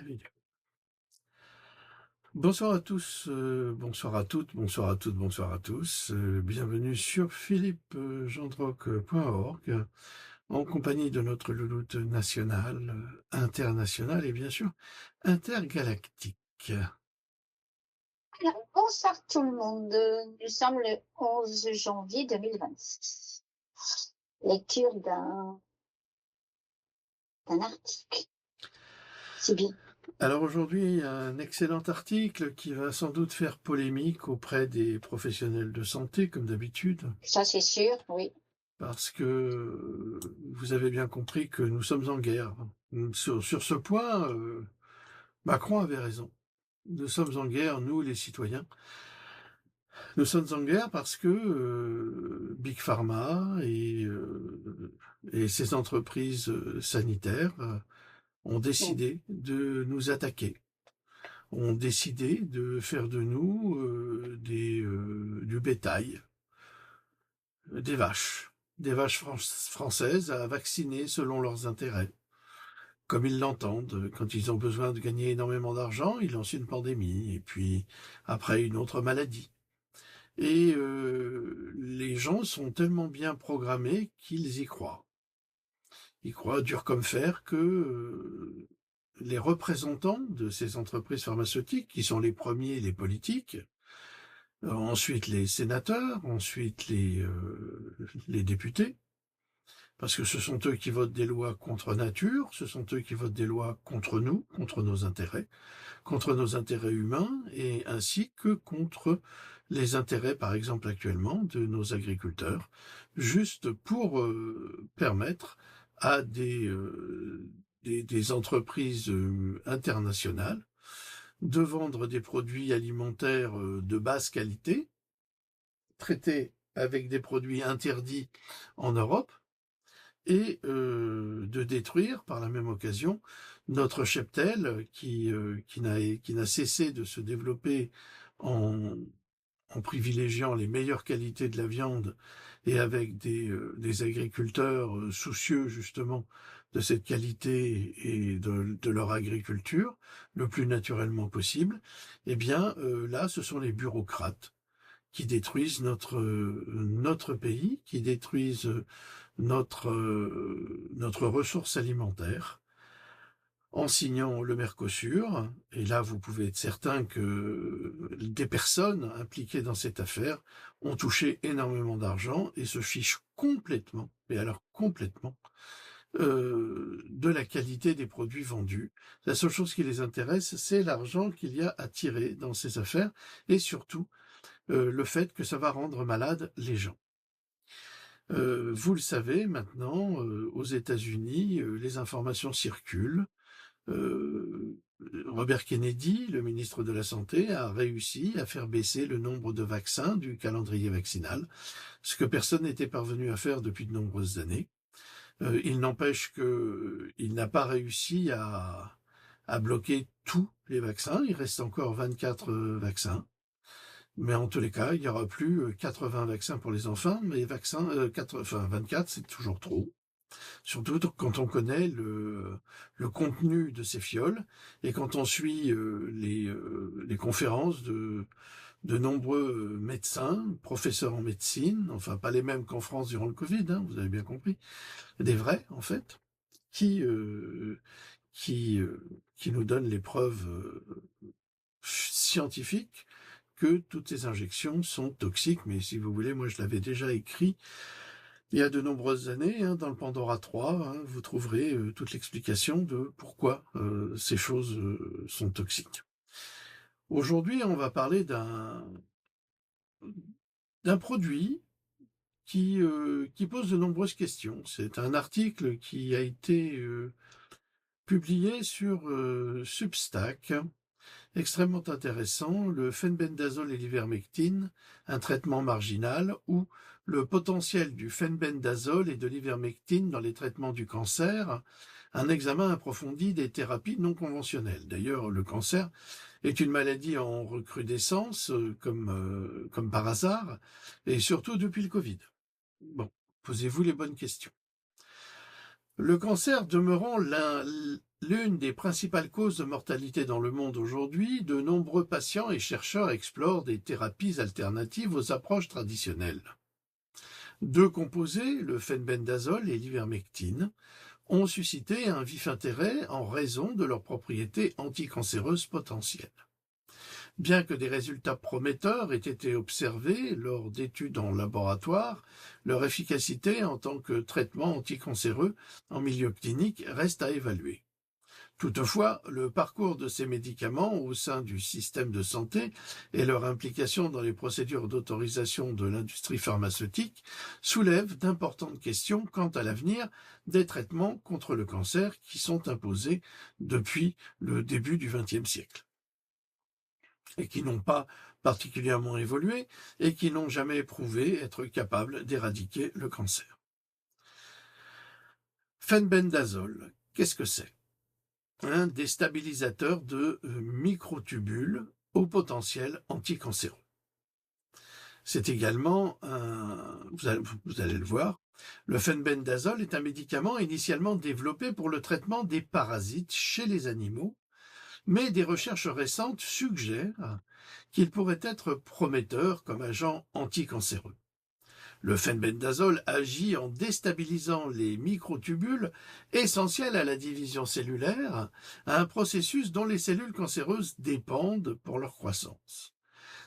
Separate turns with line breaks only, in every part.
Vidéo. Bonsoir à tous, bonsoir à toutes, bonsoir à toutes, bonsoir à tous. Bienvenue sur philippegendrock.org en compagnie de notre louloute nationale, internationale et bien sûr intergalactique.
Alors, bonsoir tout le monde. Nous sommes le 11 janvier 2026. Lecture d'un article. C'est bien.
Alors aujourd'hui, un excellent article qui va sans doute faire polémique auprès des professionnels de santé, comme d'habitude.
Ça, c'est sûr, oui.
Parce que vous avez bien compris que nous sommes en guerre. Sur ce point, Macron avait raison. Nous sommes en guerre, nous les citoyens. Nous sommes en guerre parce que Big Pharma et ces entreprises sanitaires ont décidé de nous attaquer, ont décidé de faire de nous du bétail, des vaches françaises à vacciner selon leurs intérêts. Comme ils l'entendent, quand ils ont besoin de gagner énormément d'argent, ils lancent une pandémie, et puis après une autre maladie. Et les gens sont tellement bien programmés qu'ils y croient. Ils croient dur comme fer que les représentants de ces entreprises pharmaceutiques, qui sont les premiers, les politiques, ensuite les sénateurs, ensuite les députés, parce que ce sont eux qui votent des lois contre nature, ce sont eux qui votent des lois contre nous, contre nos intérêts humains, et ainsi que contre les intérêts, par exemple actuellement, de nos agriculteurs, juste pour permettre à des entreprises internationales de vendre des produits alimentaires de basse qualité, traités avec des produits interdits en Europe, et de détruire par la même occasion notre cheptel qui n'a cessé de se développer en privilégiant les meilleures qualités de la viande et avec des agriculteurs soucieux justement de cette qualité et de leur agriculture le plus naturellement possible. Eh bien là, ce sont les bureaucrates qui détruisent notre pays, qui détruisent notre ressource alimentaire en signant le Mercosur. Et là, vous pouvez être certain que des personnes impliquées dans cette affaire ont touché énormément d'argent et se fichent complètement, mais alors complètement, de la qualité des produits vendus. La seule chose qui les intéresse, c'est l'argent qu'il y a à tirer dans ces affaires et surtout le fait que ça va rendre malades les gens. Vous le savez maintenant, aux États-Unis, les informations circulent. Robert Kennedy, le ministre de la Santé, a réussi à faire baisser le nombre de vaccins du calendrier vaccinal, ce que personne n'était parvenu à faire depuis de nombreuses années. Il n'empêche qu'il n'a pas réussi à bloquer tous les vaccins. Il reste encore 24 vaccins. Mais en tous les cas, il n'y aura plus 80 vaccins pour les enfants, mais 24, c'est toujours trop. Surtout quand on connaît le contenu de ces fioles et quand on suit les conférences de nombreux médecins, professeurs en médecine, enfin pas les mêmes qu'en France durant le Covid, hein, vous avez bien compris, des vrais en fait, qui nous donnent les preuves scientifiques que toutes ces injections sont toxiques. Mais si vous voulez, moi je l'avais déjà écrit il y a de nombreuses années, hein, dans le Pandora 3, hein, vous trouverez toute l'explication de pourquoi ces choses sont toxiques. Aujourd'hui, on va parler d'un produit qui pose de nombreuses questions. C'est un article qui a été publié sur Substack, extrêmement intéressant, le phenbendazole et l'ivermectine, un traitement marginal, ou le potentiel du phenbendazole et de l'ivermectine dans les traitements du cancer, un examen approfondi des thérapies non conventionnelles. D'ailleurs, le cancer est une maladie en recrudescence, comme par hasard, et surtout depuis le Covid. Bon, posez-vous les bonnes questions. Le cancer demeurant l'une des principales causes de mortalité dans le monde aujourd'hui, de nombreux patients et chercheurs explorent des thérapies alternatives aux approches traditionnelles. Deux composés, le phenbendazole et l'ivermectine, ont suscité un vif intérêt en raison de leurs propriétés anticancéreuses potentielles. Bien que des résultats prometteurs aient été observés lors d'études en laboratoire, leur efficacité en tant que traitement anticancéreux en milieu clinique reste à évaluer. Toutefois, le parcours de ces médicaments au sein du système de santé et leur implication dans les procédures d'autorisation de l'industrie pharmaceutique soulèvent d'importantes questions quant à l'avenir des traitements contre le cancer qui sont imposés depuis le début du XXe siècle et qui n'ont pas particulièrement évolué et qui n'ont jamais prouvé être capables d'éradiquer le cancer. Phenbendazole, qu'est-ce que c'est? Un déstabilisateur de microtubules au potentiel anticancéreux. C'est également vous allez le voir, le phenbendazole est un médicament initialement développé pour le traitement des parasites chez les animaux, mais des recherches récentes suggèrent qu'il pourrait être prometteur comme agent anticancéreux. Le phenbendazole agit en déstabilisant les microtubules essentiels à la division cellulaire, un processus dont les cellules cancéreuses dépendent pour leur croissance.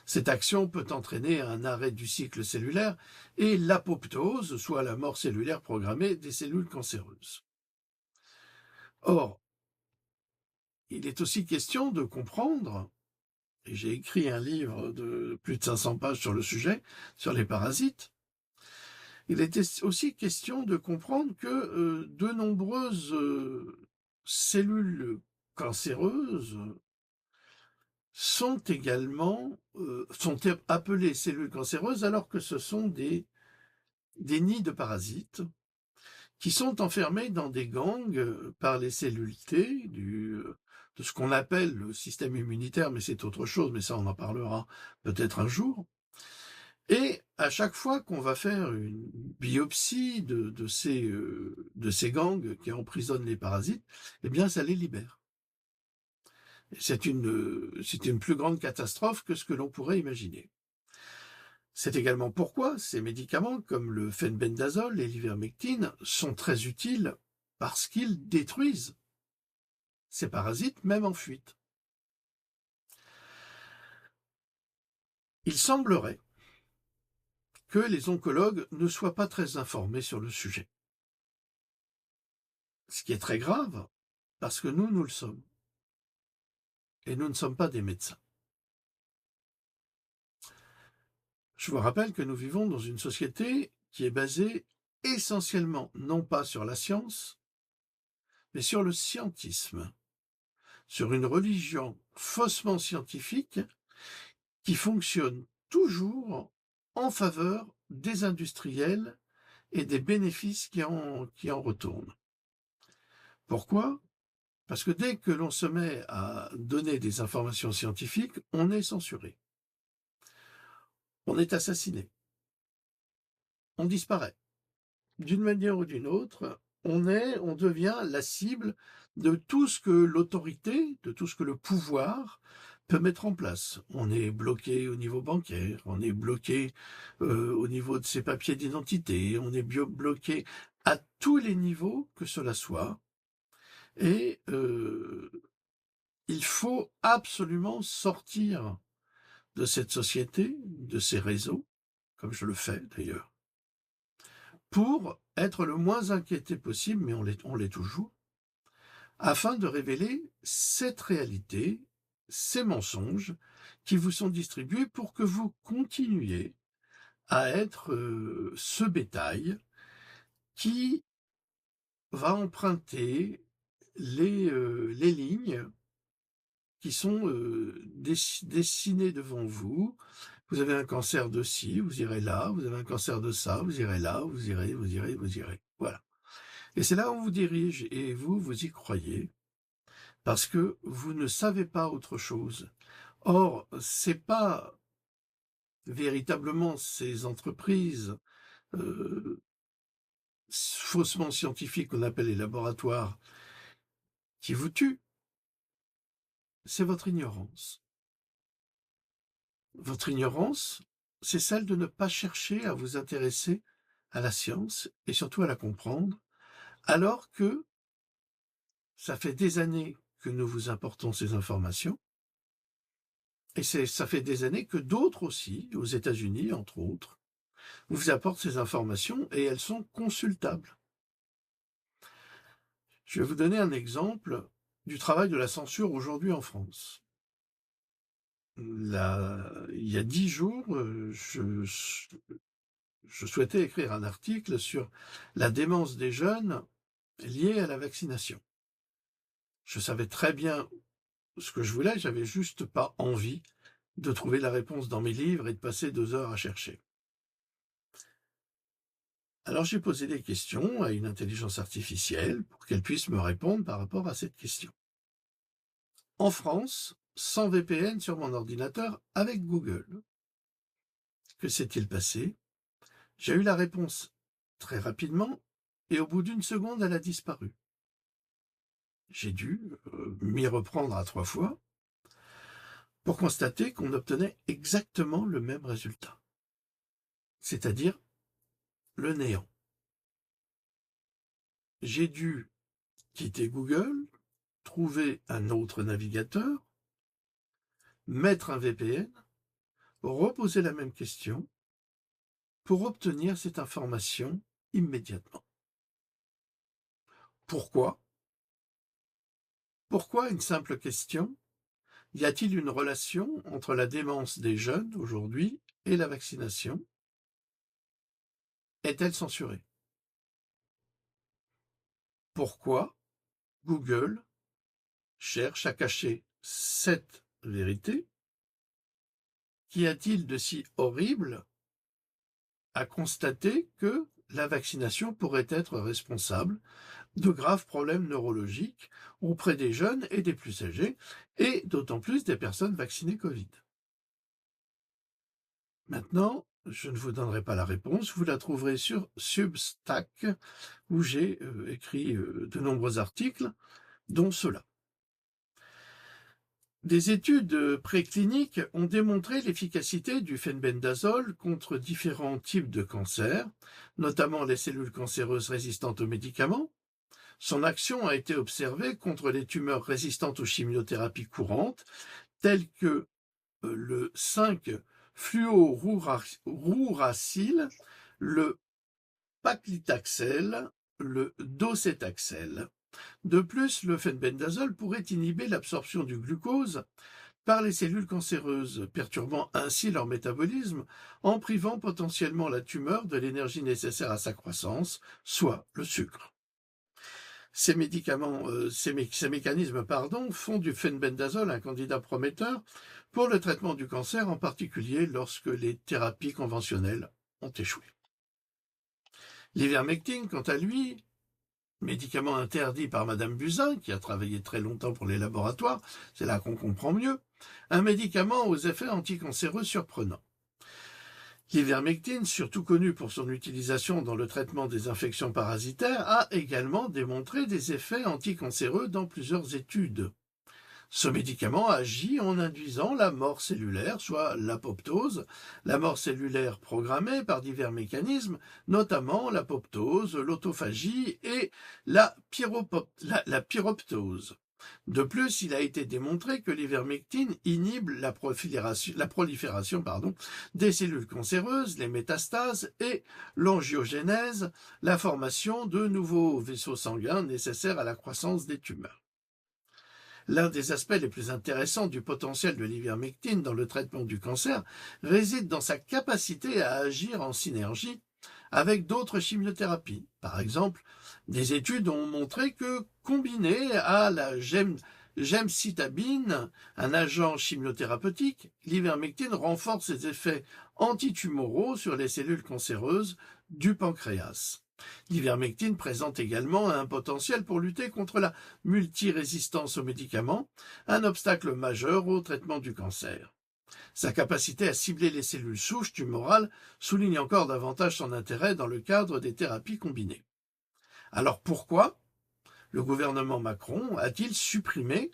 Cette action peut entraîner un arrêt du cycle cellulaire et l'apoptose, soit la mort cellulaire programmée des cellules cancéreuses. Or, il est aussi question de comprendre, et j'ai écrit un livre de plus de 500 pages sur le sujet, sur les parasites, il était aussi question de comprendre que de nombreuses cellules cancéreuses sont également sont appelées cellules cancéreuses alors que ce sont des nids de parasites qui sont enfermés dans des gangs par les cellules T de ce qu'on appelle le système immunitaire, mais c'est autre chose, mais ça on en parlera peut-être un jour. Et à chaque fois qu'on va faire une biopsie de ces gangs qui emprisonnent les parasites, eh bien ça les libère. C'est une plus grande catastrophe que ce que l'on pourrait imaginer. C'est également pourquoi ces médicaments, comme le phenbendazole et l'ivermectine, sont très utiles parce qu'ils détruisent ces parasites, même en fuite. Il semblerait que les oncologues ne soient pas très informés sur le sujet. Ce qui est très grave, parce que nous le sommes. Et nous ne sommes pas des médecins. Je vous rappelle que nous vivons dans une société qui est basée essentiellement non pas sur la science, mais sur le scientisme, sur une religion faussement scientifique qui fonctionne toujours en faveur des industriels et des bénéfices qui en retournent. Pourquoi? Parce que dès que l'on se met à donner des informations scientifiques, on est censuré. On est assassiné. On disparaît. D'une manière ou d'une autre, on devient la cible de tout ce que l'autorité, de tout ce que le pouvoir peut mettre en place. On est bloqué au niveau bancaire, on est bloqué au niveau de ses papiers d'identité, on est bloqué à tous les niveaux que cela soit. Et il faut absolument sortir de cette société, de ces réseaux, comme je le fais d'ailleurs, pour être le moins inquiété possible, mais on l'est toujours, afin de révéler cette réalité, ces mensonges qui vous sont distribués pour que vous continuiez à être ce bétail qui va emprunter les lignes qui sont dessinées devant vous. Vous avez un cancer de ci, vous irez là, vous avez un cancer de ça, vous irez là, vous irez. Voilà. Et c'est là où on vous dirige, et vous y croyez, parce que vous ne savez pas autre chose. Or, c'est pas véritablement ces entreprises faussement scientifiques qu'on appelle les laboratoires qui vous tuent, c'est votre ignorance. Votre ignorance, c'est celle de ne pas chercher à vous intéresser à la science et surtout à la comprendre, alors que ça fait des années que nous vous apportons ces informations, et ça fait des années que d'autres aussi, aux États-Unis entre autres, vous apportent ces informations et elles sont consultables. Je vais vous donner un exemple du travail de la censure aujourd'hui en France. Il y a 10 jours, je souhaitais écrire un article sur la démence des jeunes liée à la vaccination. Je savais très bien ce que je voulais, j'avais juste pas envie de trouver la réponse dans mes livres et de passer 2 heures à chercher. Alors j'ai posé des questions à une intelligence artificielle pour qu'elle puisse me répondre par rapport à cette question. En France, sans VPN sur mon ordinateur avec Google. Que s'est-il passé? J'ai eu la réponse très rapidement et au bout d'1 seconde, elle a disparu. J'ai dû m'y reprendre à 3 fois pour constater qu'on obtenait exactement le même résultat, c'est-à-dire le néant. J'ai dû quitter Google, trouver un autre navigateur, mettre un VPN, reposer la même question pour obtenir cette information immédiatement. Pourquoi? Pourquoi une simple question? Y a-t-il une relation entre la démence des jeunes aujourd'hui et la vaccination? Est-elle censurée? Pourquoi Google cherche à cacher cette vérité? Qu'y a-t-il de si horrible à constater que la vaccination pourrait être responsable de graves problèmes neurologiques auprès des jeunes et des plus âgés, et d'autant plus des personnes vaccinées Covid? Maintenant, je ne vous donnerai pas la réponse, vous la trouverez sur Substack, où j'ai écrit de nombreux articles, dont ceux-là. Des études précliniques ont démontré l'efficacité du fenbendazole contre différents types de cancers, notamment les cellules cancéreuses résistantes aux médicaments. Son action a été observée contre les tumeurs résistantes aux chimiothérapies courantes, telles que le 5-fluorouracil, le paclitaxel, le docetaxel. De plus, le fenbendazole pourrait inhiber l'absorption du glucose par les cellules cancéreuses, perturbant ainsi leur métabolisme, en privant potentiellement la tumeur de l'énergie nécessaire à sa croissance, soit le sucre. Ces mécanismes font du fenbendazole un candidat prometteur pour le traitement du cancer, en particulier lorsque les thérapies conventionnelles ont échoué. L'ivermectine, quant à lui, médicament interdit par Madame Buzyn, qui a travaillé très longtemps pour les laboratoires, c'est là qu'on comprend mieux, un médicament aux effets anticancéreux surprenants. L'ivermectine, surtout connu pour son utilisation dans le traitement des infections parasitaires, a également démontré des effets anticancéreux dans plusieurs études. Ce médicament agit en induisant la mort cellulaire, soit l'apoptose, la mort cellulaire programmée par divers mécanismes, notamment l'apoptose, l'autophagie et la pyroptose. De plus, il a été démontré que l'ivermectine inhibe la prolifération des cellules cancéreuses, les métastases et l'angiogénèse, la formation de nouveaux vaisseaux sanguins nécessaires à la croissance des tumeurs. L'un des aspects les plus intéressants du potentiel de l'ivermectine dans le traitement du cancer réside dans sa capacité à agir en synergie avec d'autres chimiothérapies. Par exemple, des études ont montré que, combiné à la gemcitabine, un agent chimiothérapeutique, l'ivermectine renforce ses effets antitumoraux sur les cellules cancéreuses du pancréas. L'ivermectine présente également un potentiel pour lutter contre la multirésistance aux médicaments, un obstacle majeur au traitement du cancer. Sa capacité à cibler les cellules souches tumorales souligne encore davantage son intérêt dans le cadre des thérapies combinées. Alors pourquoi le gouvernement Macron a-t-il supprimé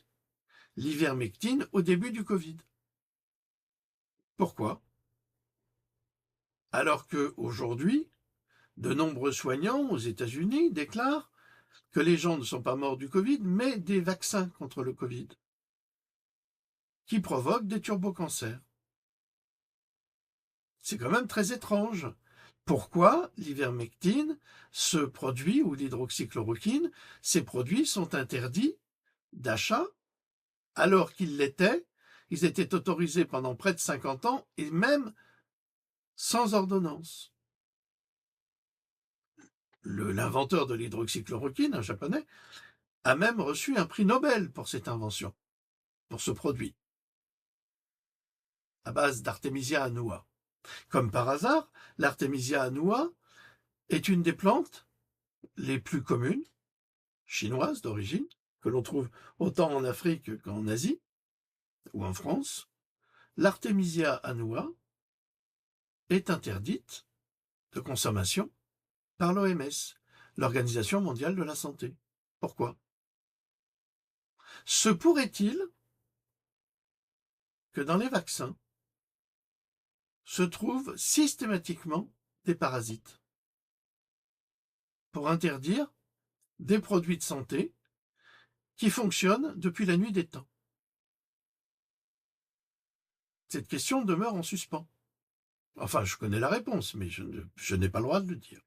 l'ivermectine au début du Covid? Pourquoi? Alors qu'aujourd'hui, de nombreux soignants aux États-Unis déclarent que les gens ne sont pas morts du Covid, mais des vaccins contre le Covid, qui provoquent des turbocancers. C'est quand même très étrange. Pourquoi l'ivermectine, ce produit, ou l'hydroxychloroquine, ces produits sont interdits d'achat alors qu'ils l'étaient, ils étaient autorisés pendant près de 50 ans et même sans ordonnance. L'inventeur de l'hydroxychloroquine, un japonais, a même reçu un prix Nobel pour cette invention, pour ce produit, à base d'Artemisia annua. Comme par hasard, l'Artemisia annua est une des plantes les plus communes, chinoises d'origine, que l'on trouve autant en Afrique qu'en Asie ou en France. L'Artemisia annua est interdite de consommation par l'OMS, l'Organisation mondiale de la santé. Pourquoi? Se pourrait-il que dans les vaccins se trouvent systématiquement des parasites pour interdire des produits de santé qui fonctionnent depuis la nuit des temps? Cette question demeure en suspens. Enfin, je connais la réponse, mais je n'ai pas le droit de le dire.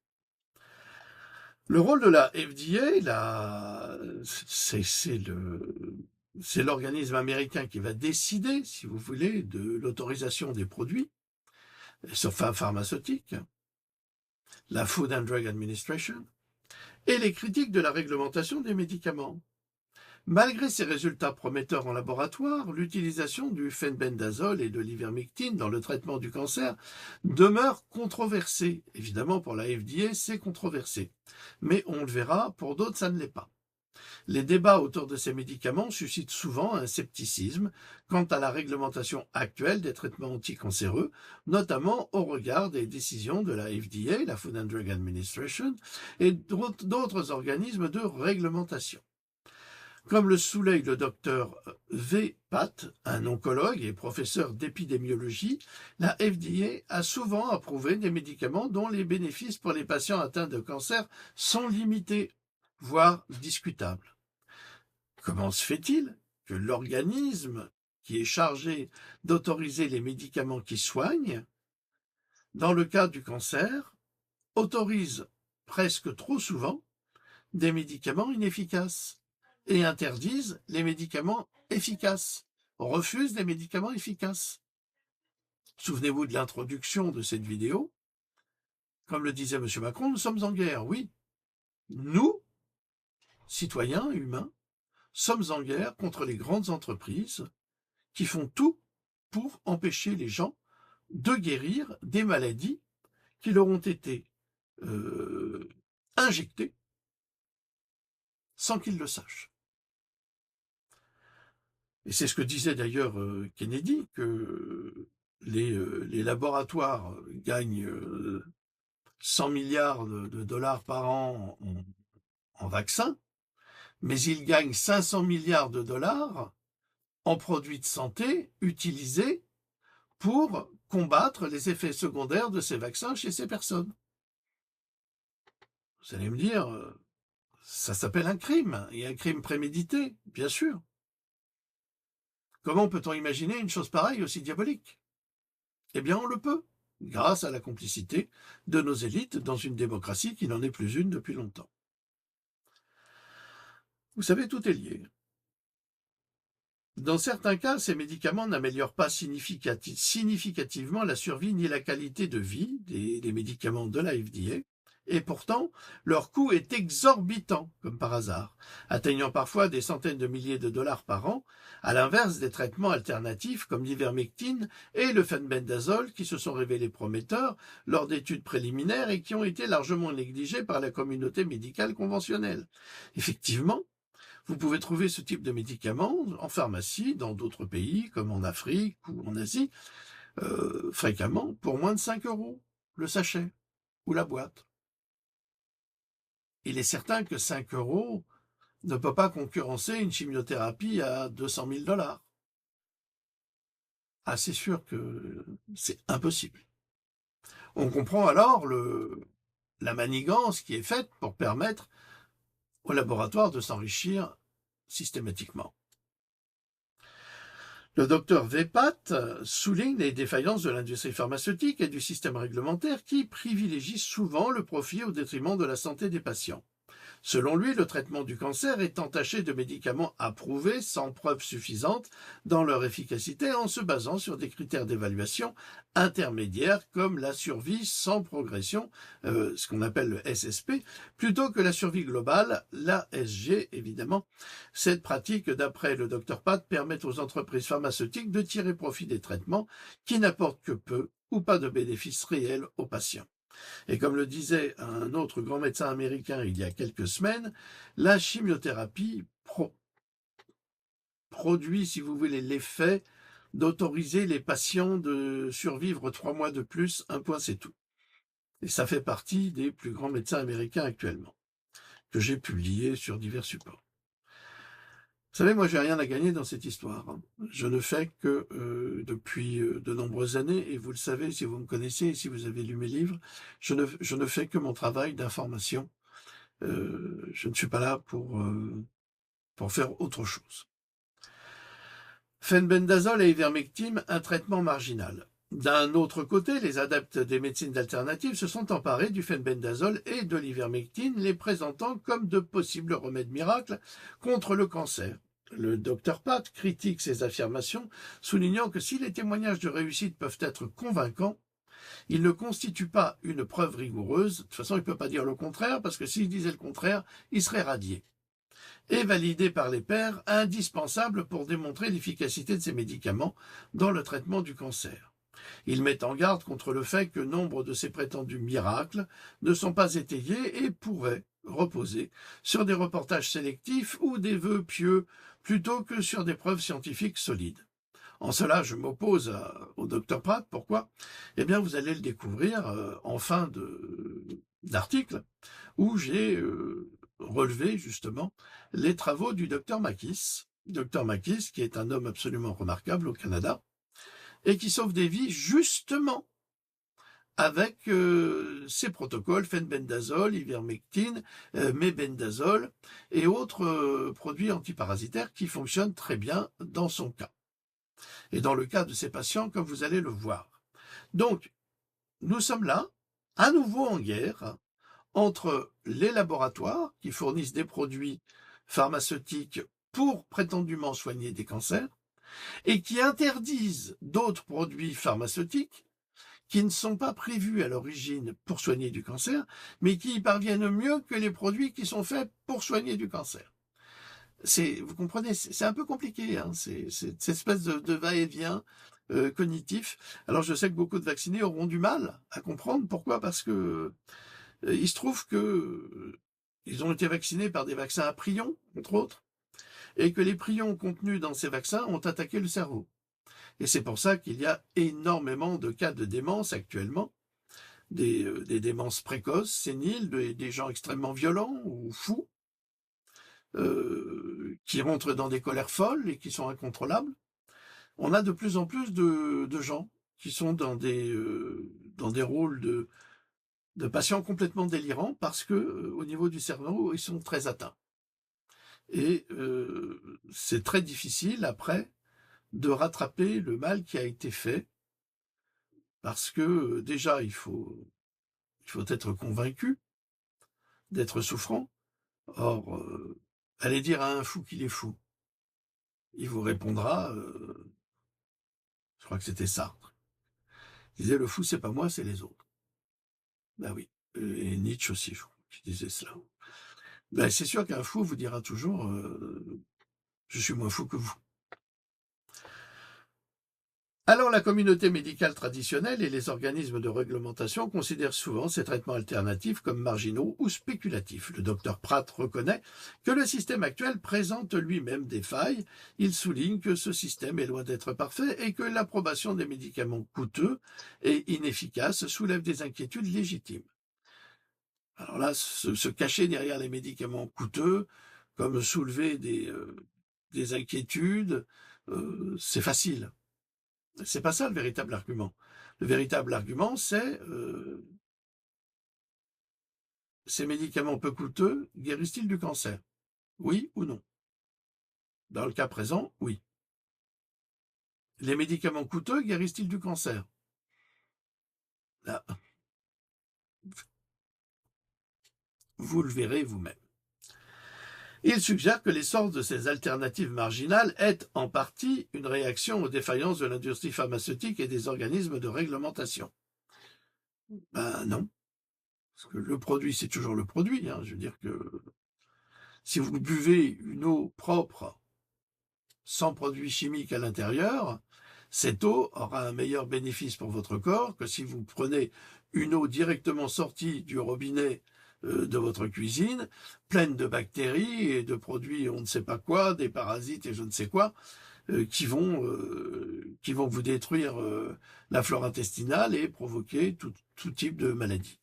Le rôle de la FDA, c'est l'organisme américain qui va décider, si vous voulez, de l'autorisation des produits, sauf pharmaceutiques, la Food and Drug Administration, et les critiques de la réglementation des médicaments. Malgré ces résultats prometteurs en laboratoire, l'utilisation du fenbendazole et de l'ivermectine dans le traitement du cancer demeure controversée. Évidemment, pour la FDA, c'est controversé. Mais on le verra, pour d'autres, ça ne l'est pas. Les débats autour de ces médicaments suscitent souvent un scepticisme quant à la réglementation actuelle des traitements anticancéreux, notamment au regard des décisions de la FDA, la Food and Drug Administration, et d'autres organismes de réglementation. Comme le souligne le docteur V. Pat, un oncologue et professeur d'épidémiologie, la FDA a souvent approuvé des médicaments dont les bénéfices pour les patients atteints de cancer sont limités, voire discutables. Comment se fait-il que l'organisme qui est chargé d'autoriser les médicaments qui soignent, dans le cas du cancer, autorise presque trop souvent des médicaments inefficaces et interdisent les médicaments efficaces, refusent les médicaments efficaces? Souvenez-vous de l'introduction de cette vidéo. Comme le disait M. Macron, nous sommes en guerre, oui. Nous, citoyens humains, sommes en guerre contre les grandes entreprises qui font tout pour empêcher les gens de guérir des maladies qui leur ont été injectées sans qu'ils le sachent. Et c'est ce que disait d'ailleurs Kennedy, que les laboratoires gagnent 100 milliards de dollars par an en vaccins, mais ils gagnent 500 milliards de dollars en produits de santé utilisés pour combattre les effets secondaires de ces vaccins chez ces personnes. Vous allez me dire, ça s'appelle un crime, et un crime prémédité, bien sûr. Comment peut-on imaginer une chose pareille aussi diabolique? Eh bien, on le peut, grâce à la complicité de nos élites dans une démocratie qui n'en est plus une depuis longtemps. Vous savez, tout est lié. Dans certains cas, ces médicaments n'améliorent pas significativement la survie ni la qualité de vie des médicaments de la FDA, et pourtant, leur coût est exorbitant, comme par hasard, atteignant parfois des centaines de milliers de dollars par an, à l'inverse des traitements alternatifs comme l'ivermectine et le fenbendazole qui se sont révélés prometteurs lors d'études préliminaires et qui ont été largement négligés par la communauté médicale conventionnelle. Effectivement, vous pouvez trouver ce type de médicaments en pharmacie dans d'autres pays, comme en Afrique ou en Asie, fréquemment pour moins de 5 € le sachet ou la boîte. il est certain que 5 € ne peut pas concurrencer une chimiothérapie à 200 000 $. Ah, c'est sûr que c'est impossible. On comprend alors la manigance qui est faite pour permettre au laboratoire de s'enrichir systématiquement. Le docteur Vepat souligne les défaillances de l'industrie pharmaceutique et du système réglementaire qui privilégie souvent le profit au détriment de la santé des patients. Selon lui, le traitement du cancer est entaché de médicaments approuvés sans preuve suffisante dans leur efficacité en se basant sur des critères d'évaluation intermédiaires comme la survie sans progression, ce qu'on appelle le SSP, plutôt que la survie globale, l'ASG évidemment. Cette pratique, d'après le Dr Pat, permet aux entreprises pharmaceutiques de tirer profit des traitements qui n'apportent que peu ou pas de bénéfices réels aux patients. Et comme le disait un autre grand médecin américain il y a quelques semaines, la chimiothérapie produit, si vous voulez, l'effet d'autoriser les patients de survivre 3 mois de plus, un point c'est tout. Et ça fait partie des plus grands médecins américains actuellement, que j'ai publié sur divers supports. Vous savez, moi, j'ai rien à gagner dans cette histoire. Je ne fais que, depuis de nombreuses années, et vous le savez si vous me connaissez et si vous avez lu mes livres, je ne fais que mon travail d'information. Je ne suis pas là pour faire autre chose. Fenbendazole et ivermectine, un traitement marginal. D'un autre côté, les adeptes des médecines alternatives se sont emparés du fenbendazole et de l'ivermectine, les présentant comme de possibles remèdes miracles contre le cancer. Le Dr Pat critique ces affirmations, soulignant que si les témoignages de réussite peuvent être convaincants, ils ne constituent pas une preuve rigoureuse. De toute façon, il ne peut pas dire le contraire, parce que s'il disait le contraire, il serait radié. Et validé par les pairs, indispensable pour démontrer l'efficacité de ces médicaments dans le traitement du cancer. Il met en garde contre le fait que nombre de ces prétendus miracles ne sont pas étayés et pourraient reposer sur des reportages sélectifs ou des vœux pieux plutôt que sur des preuves scientifiques solides. En cela, je m'oppose au Dr Pratt. Pourquoi? Eh bien, vous allez le découvrir en fin d'article où j'ai relevé justement les travaux du Dr Makis. Dr Makis, qui est un homme absolument remarquable au Canada, et qui sauve des vies justement avec ces protocoles, fenbendazole, ivermectine, mebendazole et autres produits antiparasitaires qui fonctionnent très bien dans son cas. Et dans le cas de ces patients, comme vous allez le voir. Donc, nous sommes là, à nouveau en guerre, entre les laboratoires qui fournissent des produits pharmaceutiques pour prétendument soigner des cancers, et qui interdisent d'autres produits pharmaceutiques qui ne sont pas prévus à l'origine pour soigner du cancer, mais qui y parviennent mieux que les produits qui sont faits pour soigner du cancer. Vous comprenez, c'est un peu compliqué, hein, c'est cette espèce de va-et-vient cognitif. Alors je sais que beaucoup de vaccinés auront du mal à comprendre. Pourquoi? Parce que il se trouve que ils ont été vaccinés par des vaccins à prions, entre autres, et que les prions contenus dans ces vaccins ont attaqué le cerveau. Et c'est pour ça qu'il y a énormément de cas de démence actuellement, des démences précoces, séniles, des gens extrêmement violents ou fous, qui rentrent dans des colères folles et qui sont incontrôlables. On a de plus en plus de gens qui sont dans des rôles de patients complètement délirants parce que au niveau du cerveau, ils sont très atteints. Et c'est très difficile après de rattraper le mal qui a été fait, parce que déjà il faut être convaincu d'être souffrant. Or, allez dire à un fou qu'il est fou, il vous répondra, je crois que c'était Sartre, il disait le fou c'est pas moi, c'est les autres. Ben oui, et Nietzsche aussi, je crois, qui disait cela. Ben c'est sûr qu'un fou vous dira toujours je suis moins fou que vous. Alors la communauté médicale traditionnelle et les organismes de réglementation considèrent souvent ces traitements alternatifs comme marginaux ou spéculatifs. Le docteur Pratt reconnaît que le système actuel présente lui-même des failles. Il souligne que ce système est loin d'être parfait et que l'approbation des médicaments coûteux et inefficaces soulève des inquiétudes légitimes. Alors là, se cacher derrière les médicaments coûteux, comme soulever des inquiétudes, c'est facile. C'est pas ça le véritable argument. Le véritable argument, c'est ces médicaments peu coûteux guérissent-ils du cancer? Oui ou non? Dans le cas présent, oui. Les médicaments coûteux guérissent-ils du cancer? Là, vous le verrez vous-même. Il suggère que l'essor de ces alternatives marginales est en partie une réaction aux défaillances de l'industrie pharmaceutique et des organismes de réglementation. Ben non, parce que le produit, c'est toujours le produit. Je veux dire que si vous buvez une eau propre, sans produits chimiques à l'intérieur, cette eau aura un meilleur bénéfice pour votre corps que si vous prenez une eau directement sortie du robinet de votre cuisine, pleine de bactéries et de produits on ne sait pas quoi, des parasites et je ne sais quoi, qui vont vous détruire la flore intestinale et provoquer tout type de maladie.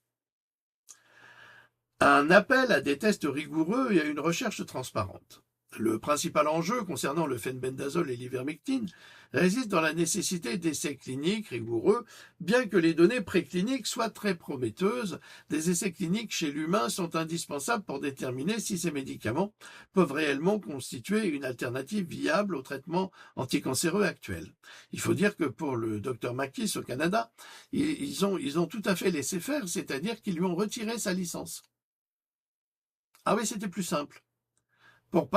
Un appel à des tests rigoureux et à une recherche transparente. Le principal enjeu concernant le phenbendazole et l'ivermectine réside dans la nécessité d'essais cliniques rigoureux, bien que les données précliniques soient très prometteuses. Des essais cliniques chez l'humain sont indispensables pour déterminer si ces médicaments peuvent réellement constituer une alternative viable au traitement anticancéreux actuel. Il faut dire que pour le Dr Makis au Canada, ils ont tout à fait laissé faire, c'est-à-dire qu'ils lui ont retiré sa licence. Ah oui, c'était plus simple. Pour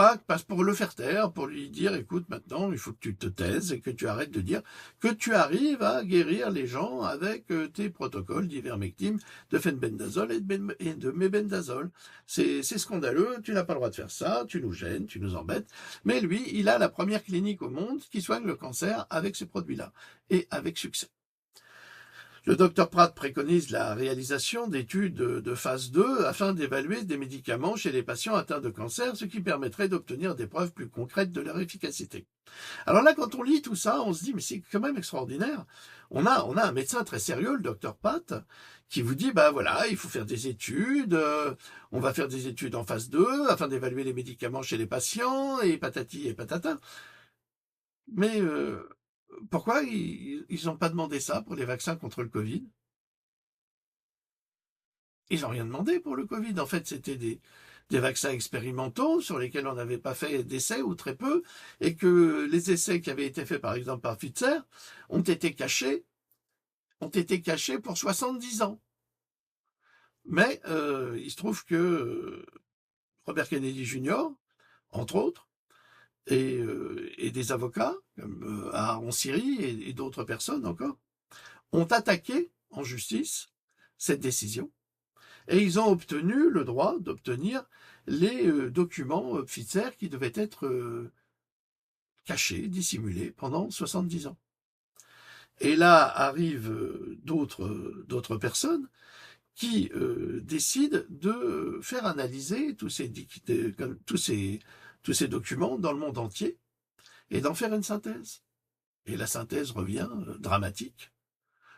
le faire taire, pour lui dire, écoute, maintenant, il faut que tu te taises et que tu arrêtes de dire que tu arrives à guérir les gens avec tes protocoles d'ivermectine, de phenbendazole et de mebendazole. C'est scandaleux, tu n'as pas le droit de faire ça, tu nous gênes, tu nous embêtes. Mais lui, il a la première clinique au monde qui soigne le cancer avec ces produits-là, et avec succès. Le Dr Pratt préconise la réalisation d'études de phase 2 afin d'évaluer des médicaments chez les patients atteints de cancer, ce qui permettrait d'obtenir des preuves plus concrètes de leur efficacité. Alors là, quand on lit tout ça, on se dit, mais c'est quand même extraordinaire. On a un médecin très sérieux, le Dr Pratt, qui vous dit, bah voilà, il faut faire des études, on va faire des études en phase 2 afin d'évaluer les médicaments chez les patients, et patati et patata. Mais pourquoi ils n'ont pas demandé ça pour les vaccins contre le Covid? Ils n'ont rien demandé pour le Covid. En fait, c'était des vaccins expérimentaux sur lesquels on n'avait pas fait d'essais ou très peu, et que les essais qui avaient été faits par exemple par Pfizer ont été cachés pour 70 ans. Mais il se trouve que Robert Kennedy Jr., entre autres, et des avocats, comme Aaron Siri et d'autres personnes encore, ont attaqué en justice cette décision et ils ont obtenu le droit d'obtenir les documents Pfizer qui devaient être cachés, dissimulés pendant 70 ans. Et là arrivent d'autres personnes qui décident de faire analyser tous ces documents dans le monde entier et d'en faire une synthèse. Et la synthèse revient dramatique,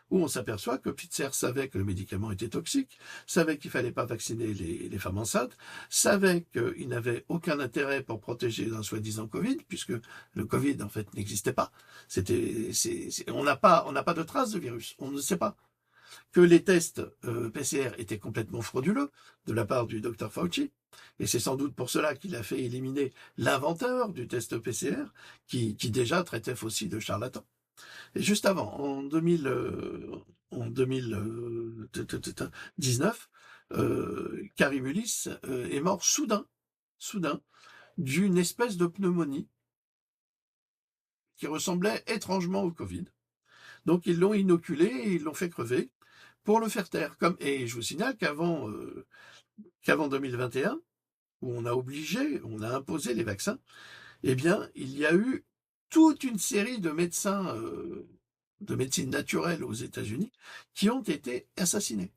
où on s'aperçoit que Pfizer savait que le médicament était toxique, savait qu'il fallait pas vacciner les femmes enceintes, savait qu'il n'avait aucun intérêt pour protéger d'un soi-disant Covid, puisque le Covid, en fait, n'existait pas. On n'a pas de traces de virus. On ne sait pas. Que les tests PCR étaient complètement frauduleux de la part du Dr Fauci, et c'est sans doute pour cela qu'il a fait éliminer l'inventeur du test PCR, qui déjà traitait aussi de charlatan. Et juste avant, en 2019, Carrie Mullis est mort soudain, d'une espèce de pneumonie qui ressemblait étrangement au Covid. Donc ils l'ont inoculé et ils l'ont fait crever pour le faire taire. Et je vous signale qu'avant 2021, où on a imposé les vaccins, eh bien, il y a eu toute une série de médecins de médecine naturelle aux États-Unis qui ont été assassinés,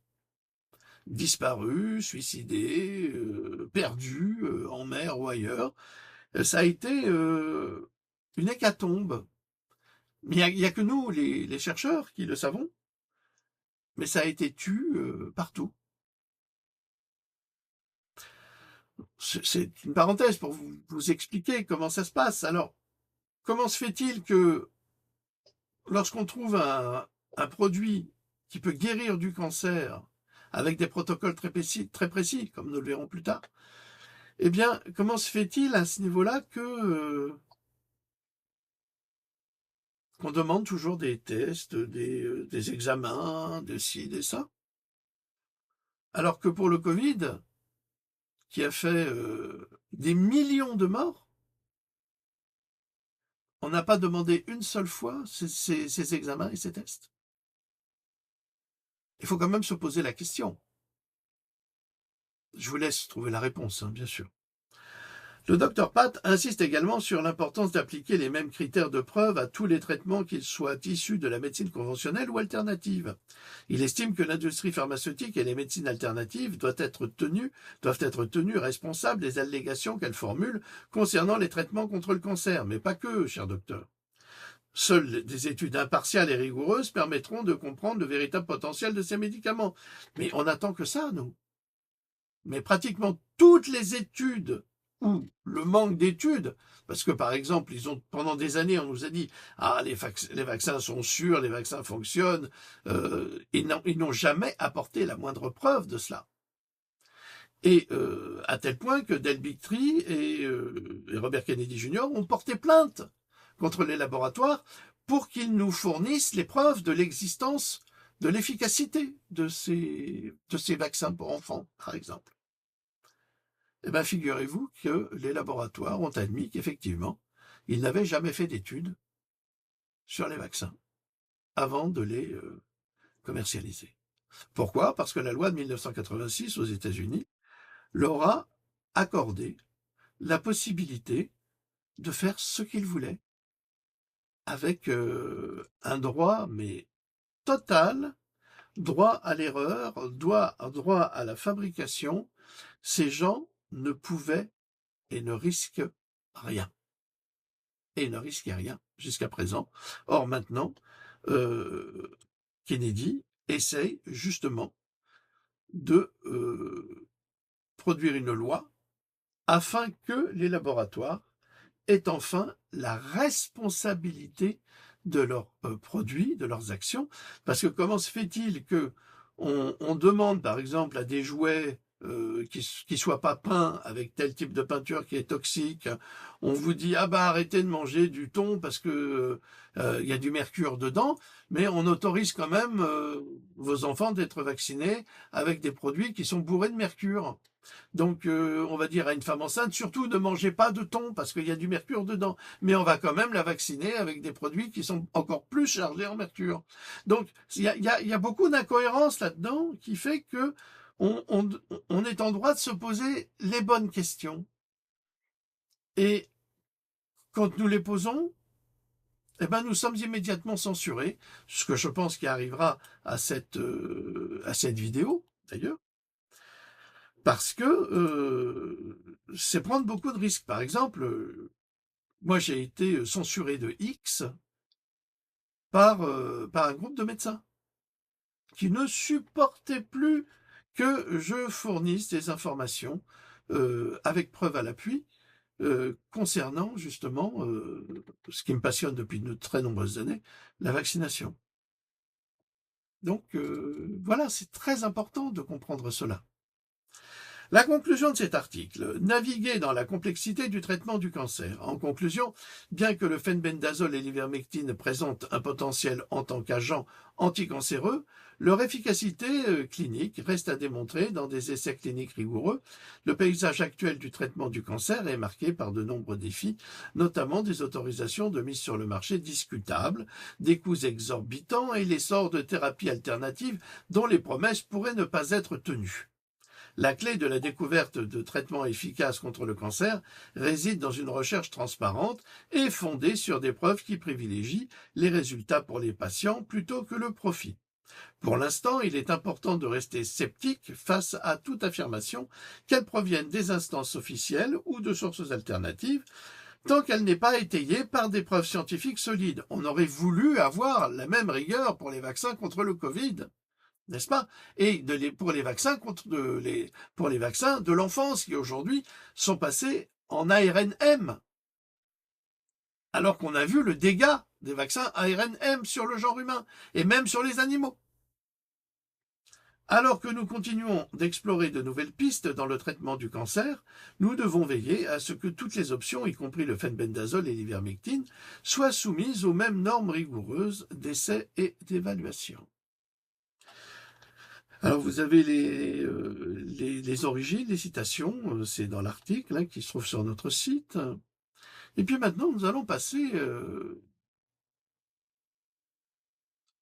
disparus, suicidés, perdus en mer ou ailleurs. Ça a été une hécatombe. Mais il n'y a que nous, les chercheurs, qui le savons, mais ça a été tué partout. C'est une parenthèse pour vous expliquer comment ça se passe. Alors, comment se fait-il que lorsqu'on trouve un produit qui peut guérir du cancer avec des protocoles très précis, comme nous le verrons plus tard, eh bien, comment se fait-il à ce niveau-là qu'on demande toujours des tests, des examens, de ci, de ça? Alors que pour le Covid, qui a fait des millions de morts, on n'a pas demandé une seule fois ces examens et ces tests. Il faut quand même se poser la question. Je vous laisse trouver la réponse, hein, bien sûr. Le docteur Pat insiste également sur l'importance d'appliquer les mêmes critères de preuve à tous les traitements, qu'ils soient issus de la médecine conventionnelle ou alternative. Il estime que l'industrie pharmaceutique et les médecines alternatives doivent être tenues responsables des allégations qu'elles formulent concernant les traitements contre le cancer, mais pas que, cher docteur. Seules des études impartiales et rigoureuses permettront de comprendre le véritable potentiel de ces médicaments. Mais on n'attend que ça, nous. Mais pratiquement toutes les études ou le manque d'études, parce que par exemple, pendant des années, on nous a dit « Ah, les vaccins sont sûrs, les vaccins fonctionnent ils n'ont jamais apporté la moindre preuve de cela. Et à tel point que Del Bigtree et Robert Kennedy Jr. ont porté plainte contre les laboratoires pour qu'ils nous fournissent les preuves de l'existence, de l'efficacité de ces vaccins pour enfants, par exemple. Eh bien, figurez-vous que les laboratoires ont admis qu'effectivement, ils n'avaient jamais fait d'études sur les vaccins avant de les commercialiser. Pourquoi? Parce que la loi de 1986 aux États-Unis leur a accordé la possibilité de faire ce qu'ils voulaient avec un droit, mais total, droit à l'erreur, droit à la fabrication. Ces gens ne pouvaient et ne risquent rien. Et ne risquaient rien jusqu'à présent. Or maintenant, Kennedy essaye justement de produire une loi afin que les laboratoires aient enfin la responsabilité de leurs produits, de leurs actions. Parce que comment se fait-il que on demande par exemple à des jouets qui soient pas peints avec tel type de peinture qui est toxique, on vous dit ah bah arrêtez de manger du thon parce que il y a du mercure dedans, mais on autorise quand même vos enfants d'être vaccinés avec des produits qui sont bourrés de mercure. Donc on va dire à une femme enceinte, surtout ne mangez pas de thon parce qu'il y a du mercure dedans. Mais on va quand même la vacciner avec des produits qui sont encore plus chargés en mercure. Donc il y a beaucoup d'incohérences là-dedans qui fait que on est en droit de se poser les bonnes questions. Et quand nous les posons, eh ben nous sommes immédiatement censurés, ce que je pense qui arrivera à cette vidéo d'ailleurs. Parce que c'est prendre beaucoup de risques. Par exemple, moi j'ai été censuré de X par un groupe de médecins qui ne supportaient plus que je fournisse des informations avec preuve à l'appui concernant justement ce qui me passionne depuis de très nombreuses années, la vaccination. Donc voilà, c'est très important de comprendre cela. La conclusion de cet article, naviguer dans la complexité du traitement du cancer. En conclusion, bien que le phenbendazole et l'ivermectine présentent un potentiel en tant qu'agent anticancéreux, leur efficacité clinique reste à démontrer dans des essais cliniques rigoureux. Le paysage actuel du traitement du cancer est marqué par de nombreux défis, notamment des autorisations de mise sur le marché discutables, des coûts exorbitants et l'essor de thérapies alternatives dont les promesses pourraient ne pas être tenues. La clé de la découverte de traitements efficaces contre le cancer réside dans une recherche transparente et fondée sur des preuves qui privilégient les résultats pour les patients plutôt que le profit. Pour l'instant, il est important de rester sceptique face à toute affirmation, qu'elle provienne des instances officielles ou de sources alternatives, tant qu'elle n'est pas étayée par des preuves scientifiques solides. On aurait voulu avoir la même rigueur pour les vaccins contre le Covid. n'est-ce pas? Et pour les vaccins pour les vaccins de l'enfance qui aujourd'hui sont passés en ARNM. Alors qu'on a vu le dégât des vaccins ARNM sur le genre humain et même sur les animaux. Alors que nous continuons d'explorer de nouvelles pistes dans le traitement du cancer, nous devons veiller à ce que toutes les options, y compris le fenbendazole et l'ivermectine, soient soumises aux mêmes normes rigoureuses d'essai et d'évaluation. Alors vous avez les origines, les citations, c'est dans l'article qui se trouve sur notre site. Et puis maintenant, nous allons passer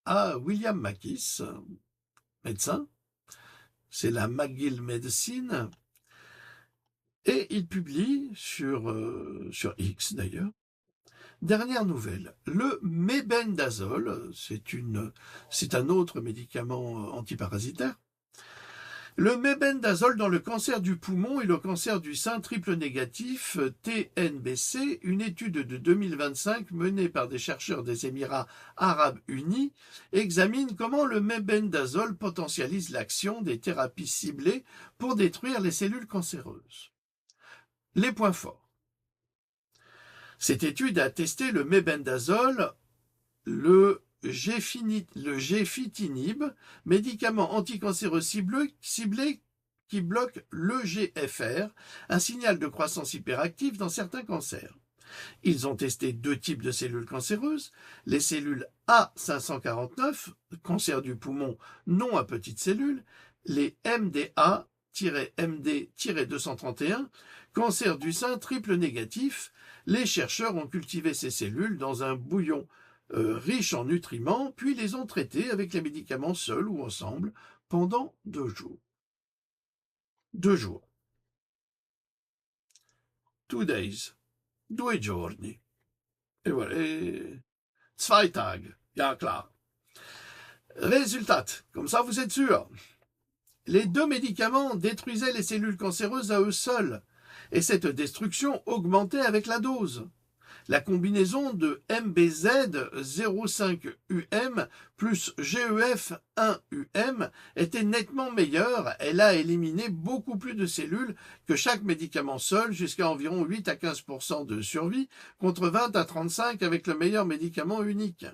à William Makis, médecin. C'est la McGill Medicine. Et il publie sur X d'ailleurs. Dernière nouvelle, le mébendazole, c'est un autre médicament antiparasitaire. Le mébendazole dans le cancer du poumon et le cancer du sein triple négatif, TNBC, une étude de 2025 menée par des chercheurs des Émirats arabes unis, examine comment le mébendazole potentialise l'action des thérapies ciblées pour détruire les cellules cancéreuses. Les points forts. Cette étude a testé le mébendazole, le gefitinib, médicament anticancéreux ciblé qui bloque l'EGFR, un signal de croissance hyperactive dans certains cancers. Ils ont testé deux types de cellules cancéreuses, les cellules A549, cancer du poumon non à petites cellules, les MDA-MD-231, cancer du sein triple négatif. Les chercheurs ont cultivé ces cellules dans un bouillon riche en nutriments, puis les ont traitées avec les médicaments seuls ou ensemble pendant 2 jours. 2 jours. 2 days. 2 giorni. Et voilà. 2 Tage. Ja, klar. Résultat. Comme ça, vous êtes sûr. Les deux médicaments détruisaient les cellules cancéreuses à eux seuls, et cette destruction augmentait avec la dose. La combinaison de MBZ05UM plus GEF1UM était nettement meilleure. Elle a éliminé beaucoup plus de cellules que chaque médicament seul, jusqu'à environ 8 à 15% de survie, contre 20 à 35% avec le meilleur médicament unique.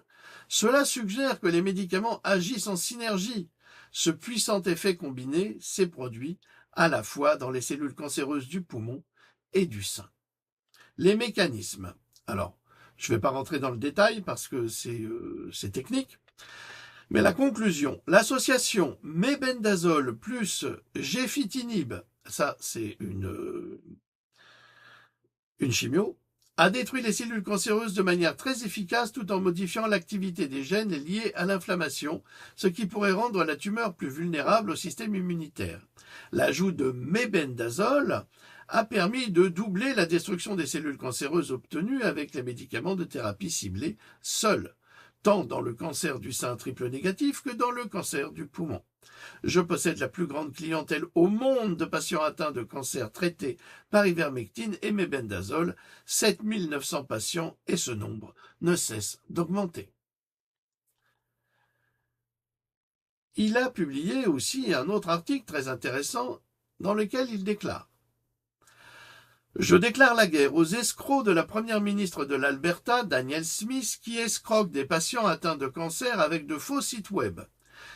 Cela suggère que les médicaments agissent en synergie. Ce puissant effet combiné s'est produit à la fois dans les cellules cancéreuses du poumon et du sein. Les mécanismes. Alors, je ne vais pas rentrer dans le détail parce que c'est technique, mais la conclusion, l'association mébendazole plus gefitinib, ça c'est une chimio, a détruit les cellules cancéreuses de manière très efficace tout en modifiant l'activité des gènes liés à l'inflammation, ce qui pourrait rendre la tumeur plus vulnérable au système immunitaire. L'ajout de mébendazole a permis de doubler la destruction des cellules cancéreuses obtenues avec les médicaments de thérapie ciblés seuls, tant dans le cancer du sein triple négatif que dans le cancer du poumon. Je possède la plus grande clientèle au monde de patients atteints de cancer traités par ivermectine et mébendazole, 7900 patients, et ce nombre ne cesse d'augmenter. Il a publié aussi un autre article très intéressant dans lequel il déclare: je déclare la guerre aux escrocs de la première ministre de l'Alberta, Danielle Smith, qui escroquent des patients atteints de cancer avec de faux sites web.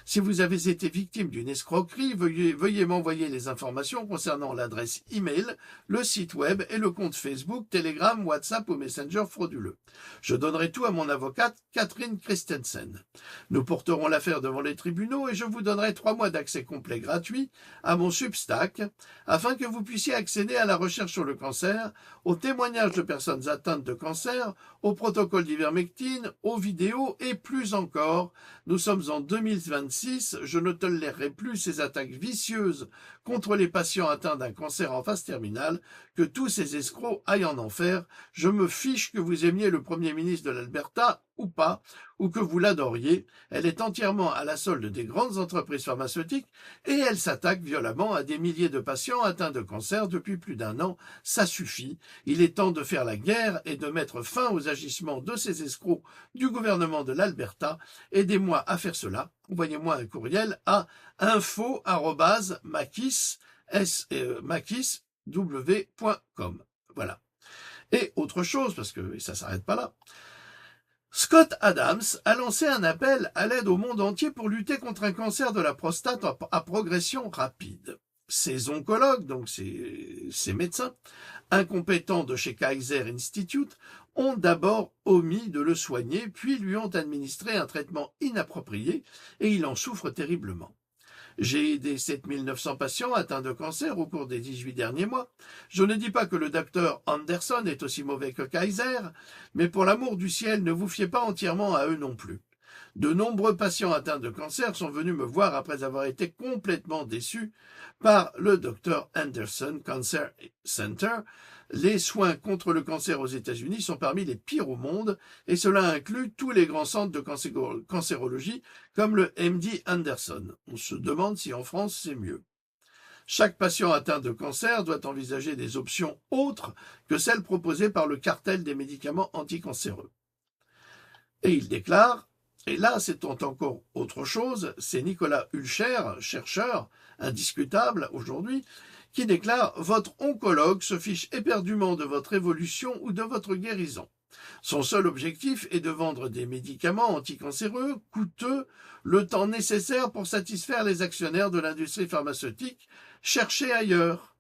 Si vous avez été victime d'une escroquerie, veuillez m'envoyer les informations concernant l'adresse e-mail, le site web et le compte Facebook, Telegram, WhatsApp ou Messenger frauduleux. Je donnerai tout à mon avocate, Catherine Christensen. Nous porterons l'affaire devant les tribunaux et je vous donnerai 3 mois d'accès complet gratuit à mon Substack afin que vous puissiez accéder à la recherche sur le cancer, aux témoignages de personnes atteintes de cancer, au protocole d'ivermectine, aux vidéos et plus encore. Nous sommes en 2026, je ne tolérerai plus ces attaques vicieuses contre les patients atteints d'un cancer en phase terminale, que tous ces escrocs aillent en enfer. Je me fiche que vous aimiez le Premier ministre de l'Alberta ou pas, ou que vous l'adoriez. Elle est entièrement à la solde des grandes entreprises pharmaceutiques et elle s'attaque violemment à des milliers de patients atteints de cancer depuis plus d'1 an. Ça suffit. Il est temps de faire la guerre et de mettre fin aux agissements de ces escrocs du gouvernement de l'Alberta. Aidez-moi à faire cela envoyez-moi un courriel à info@makis.com. Voilà. Et autre chose, parce que ça s'arrête pas là. Scott Adams a lancé un appel à l'aide au monde entier pour lutter contre un cancer de la prostate à progression rapide. Ces oncologues, donc ces médecins, incompétents de chez Kaiser Institute, ont d'abord omis de le soigner, puis lui ont administré un traitement inapproprié et il en souffre terriblement. J'ai aidé 7900 patients atteints de cancer au cours des 18 derniers mois. Je ne dis pas que le docteur Anderson est aussi mauvais que Kaiser, mais pour l'amour du ciel, ne vous fiez pas entièrement à eux non plus. De nombreux patients atteints de cancer sont venus me voir après avoir été complètement déçus par le Dr Anderson Cancer Center. Les soins contre le cancer aux États-Unis sont parmi les pires au monde et cela inclut tous les grands centres de cancérologie comme le MD Anderson. On se demande si en France c'est mieux. Chaque patient atteint de cancer doit envisager des options autres que celles proposées par le cartel des médicaments anticancéreux. Et il déclare, et là c'est encore autre chose, c'est Nicolas Hulcher, chercheur indiscutable aujourd'hui, qui déclare « Votre oncologue se fiche éperdument de votre évolution ou de votre guérison. Son seul objectif est de vendre des médicaments anticancéreux, coûteux, le temps nécessaire pour satisfaire les actionnaires de l'industrie pharmaceutique. Cherchez ailleurs. »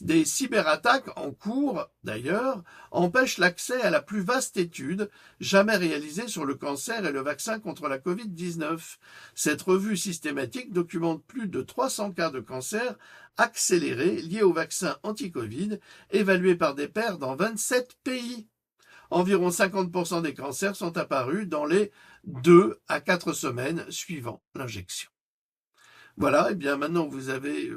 Des cyberattaques en cours, d'ailleurs, empêchent l'accès à la plus vaste étude jamais réalisée sur le cancer et le vaccin contre la Covid-19. Cette revue systématique documente plus de 300 cas de cancer accélérés liés au vaccin anti-Covid, évalués par des pairs dans 27 pays. Environ 50% des cancers sont apparus dans les 2 à 4 semaines suivant l'injection. Voilà, et bien maintenant vous avez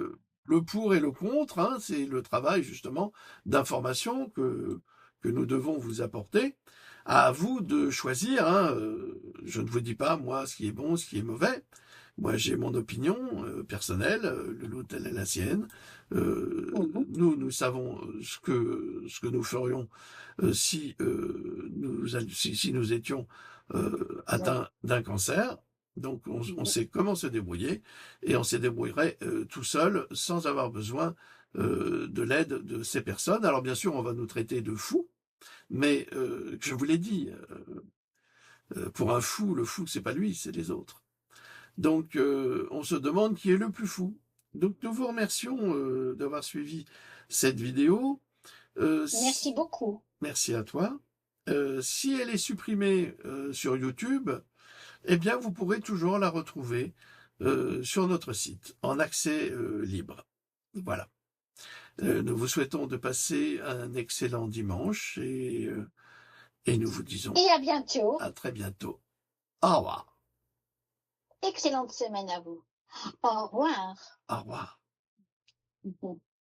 le pour et le contre, hein, c'est le travail justement d'information que nous devons vous apporter. À vous de choisir, hein, je ne vous dis pas moi ce qui est bon, ce qui est mauvais. Moi j'ai mon opinion personnelle, l'autre elle est la sienne. Nous savons ce que nous ferions si nous étions atteints d'un cancer. Donc on sait comment se débrouiller et on se débrouillerait tout seul sans avoir besoin de l'aide de ces personnes. Alors bien sûr on va nous traiter de fous, mais je vous l'ai dit, pour un fou, le fou c'est pas lui, c'est les autres. Donc on se demande qui est le plus fou. Donc nous vous remercions d'avoir suivi cette vidéo.
Merci beaucoup.
Merci à toi. Si elle est supprimée sur YouTube, eh bien, vous pourrez toujours la retrouver sur notre site, en accès libre. Voilà. Nous vous souhaitons de passer un excellent dimanche et nous vous disons
Et à bientôt.
à très bientôt. Au revoir.
Excellente semaine à vous. Au revoir.
Au revoir.